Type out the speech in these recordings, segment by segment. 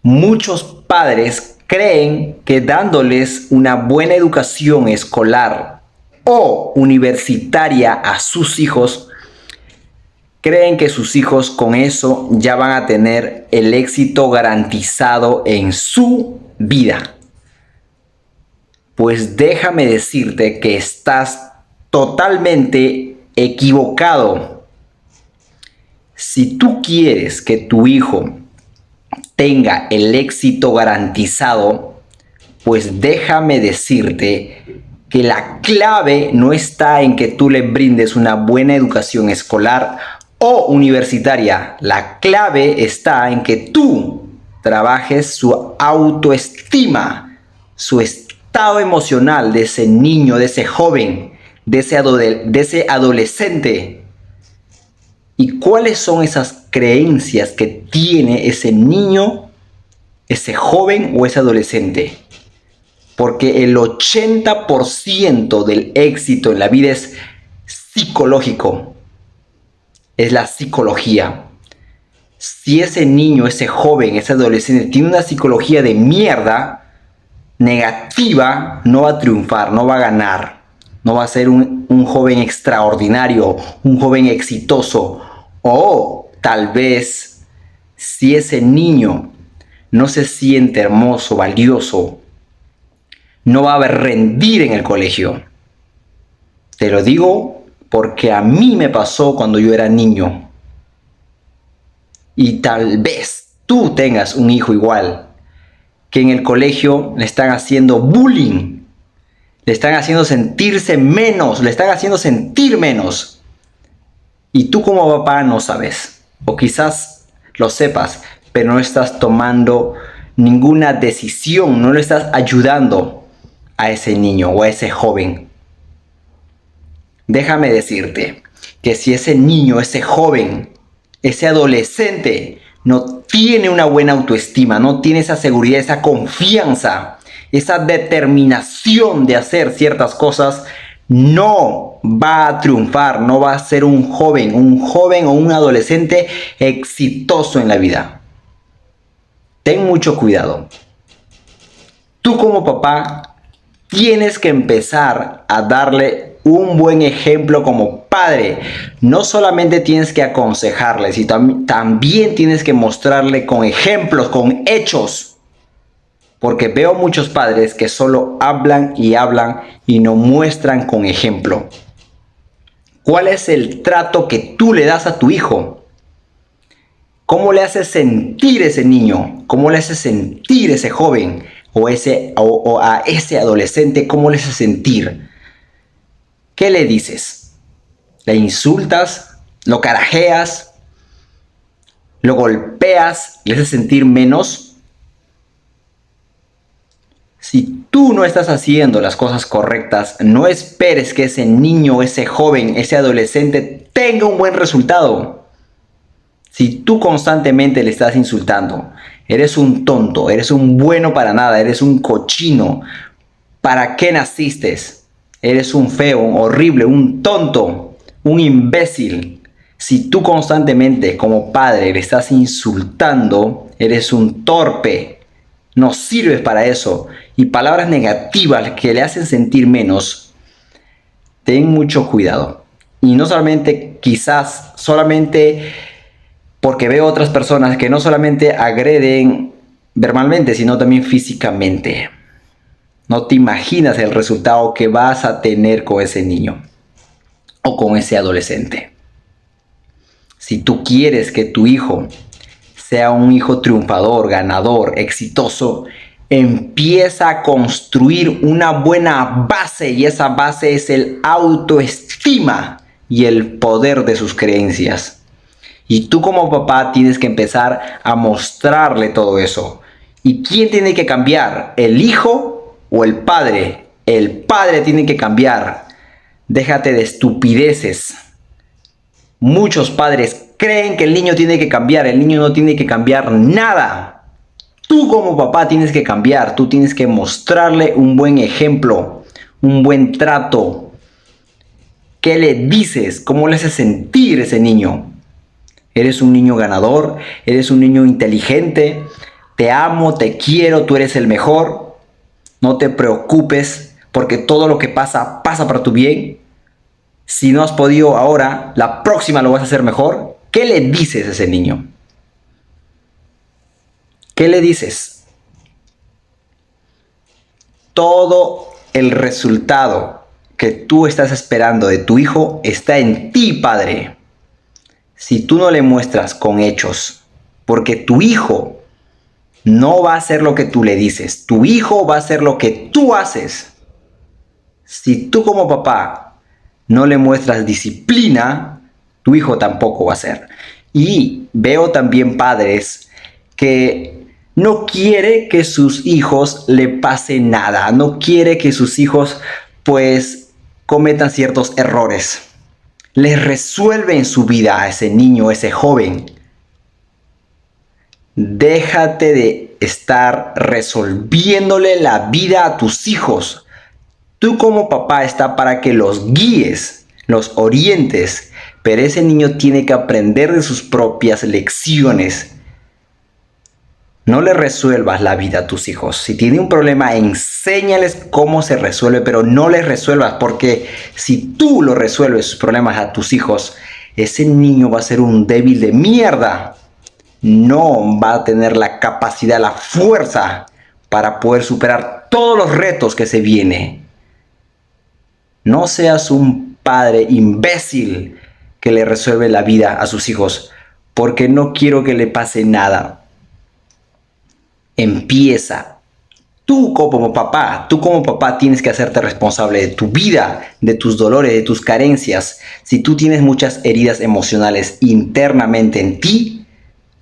Muchos padres creen que dándoles una buena educación escolar o universitaria a sus hijos, creen que sus hijos con eso ya van a tener el éxito garantizado en su vida. Pues déjame decirte que estás totalmente equivocado. Si tú quieres que tu hijo tenga el éxito garantizado, pues déjame decirte que la clave no está en que tú le brindes una buena educación escolar o universitaria. La clave está en que tú trabajes su autoestima, su estado emocional de ese niño, de ese joven, de ese adolescente. ¿Y cuáles son esas creencias que tiene ese niño, ese joven o ese adolescente? Porque el 80% del éxito en la vida es psicológico. Es la psicología. Si ese niño, ese joven, ese adolescente tiene una psicología de mierda, negativa, no va a triunfar, no va a ganar. No va a ser un joven extraordinario, un joven exitoso. O tal vez, si ese niño no se siente hermoso, valioso, no va a rendir en el colegio. Te lo digo porque a mí me pasó cuando yo era niño. Y tal vez tú tengas un hijo igual, que en el colegio le están haciendo bullying. Le están haciendo sentirse menos, le están haciendo sentir menos. Y tú como papá no sabes, o quizás lo sepas, pero no estás tomando ninguna decisión, no le estás ayudando a ese niño o a ese joven. Déjame decirte que si ese niño, ese joven, ese adolescente no tiene una buena autoestima, no tiene esa seguridad, esa confianza, esa determinación de hacer ciertas cosas, no va a triunfar, no va a ser un joven o un adolescente exitoso en la vida. Ten mucho cuidado. Tú como papá tienes que empezar a darle un buen ejemplo como padre. No solamente tienes que aconsejarle, sino también tienes que mostrarle con ejemplos, con hechos. Porque veo muchos padres que solo hablan y no muestran con ejemplo. ¿Cuál es el trato que tú le das a tu hijo? ¿Cómo le haces sentir ese niño? ¿Cómo le haces sentir ese joven? O a ese adolescente, ¿cómo le haces sentir? ¿Qué le dices? ¿Le insultas? ¿Lo carajeas? ¿Lo golpeas? ¿Le haces sentir menos? Si tú no estás haciendo las cosas correctas, no esperes que ese niño, ese joven, ese adolescente tenga un buen resultado. Si tú constantemente le estás insultando, eres un tonto, eres un bueno para nada, eres un cochino. ¿Para qué naciste? Eres un feo, un horrible, un tonto, un imbécil. Si tú constantemente como padre le estás insultando, eres un torpe. No sirves para eso. Y palabras negativas que le hacen sentir menos, ten mucho cuidado. Y no solamente, quizás solamente porque veo otras personas que no solamente agreden verbalmente, sino también físicamente. No te imaginas el resultado que vas a tener con ese niño o con ese adolescente. Si tú quieres que tu hijo sea un hijo triunfador, ganador, exitoso, empieza a construir una buena base, y esa base es el autoestima y el poder de sus creencias. Y tú como papá tienes que empezar a mostrarle todo eso. ¿Y quién tiene que cambiar? ¿El hijo o el padre? El padre tiene que cambiar. Déjate de estupideces. Muchos padres creen que el niño tiene que cambiar. El niño no tiene que cambiar nada. Tú como papá tienes que cambiar. Tú tienes que mostrarle un buen ejemplo, un buen trato. ¿Qué le dices? ¿Cómo le haces sentir a ese niño? ¿Eres un niño ganador? ¿Eres un niño inteligente? te amo, te quiero, tú eres el mejor, no te preocupes porque todo lo que pasa, pasa para tu bien. Si no has podido ahora, la próxima lo vas a hacer mejor. ¿Qué le dices a ese niño? ¿Qué le dices? Todo el resultado que tú estás esperando de tu hijo está en ti, padre. Si tú no le muestras con hechos, porque tu hijo no va a hacer lo que tú le dices, tu hijo va a hacer lo que tú haces. Si tú como papá no le muestras disciplina, tu hijo tampoco va a hacer. Y veo también padres que no quiere que sus hijos le pase nada, no quiere que sus hijos pues cometan ciertos errores. Les resuelve en su vida a ese niño, a ese joven. Déjate de estar resolviéndole la vida a tus hijos. Tú como papá está para que los guíes, los orientes, pero ese niño tiene que aprender de sus propias lecciones. No le resuelvas la vida a tus hijos. Si tiene un problema, enséñales cómo se resuelve, pero no les resuelvas, porque si tú lo resuelves sus problemas a tus hijos, ese niño va a ser un débil de mierda. No va a tener la capacidad, la fuerza para poder superar todos los retos que se vienen. No seas un padre imbécil que le resuelve la vida a sus hijos, porque no quiero que le pase nada. Empieza. Tú como papá tienes que hacerte responsable de tu vida, de tus dolores, de tus carencias. Si tú tienes muchas heridas emocionales internamente en ti,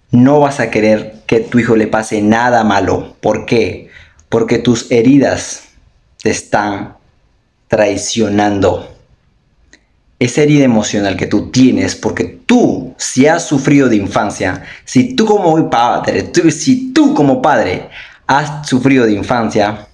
no vas a querer que a tu hijo le pase nada malo. ¿Por qué? Porque tus heridas te están traicionando. Esa herida emocional que tú tienes, porque tú, si has sufrido de infancia, si tú como padre has sufrido de infancia,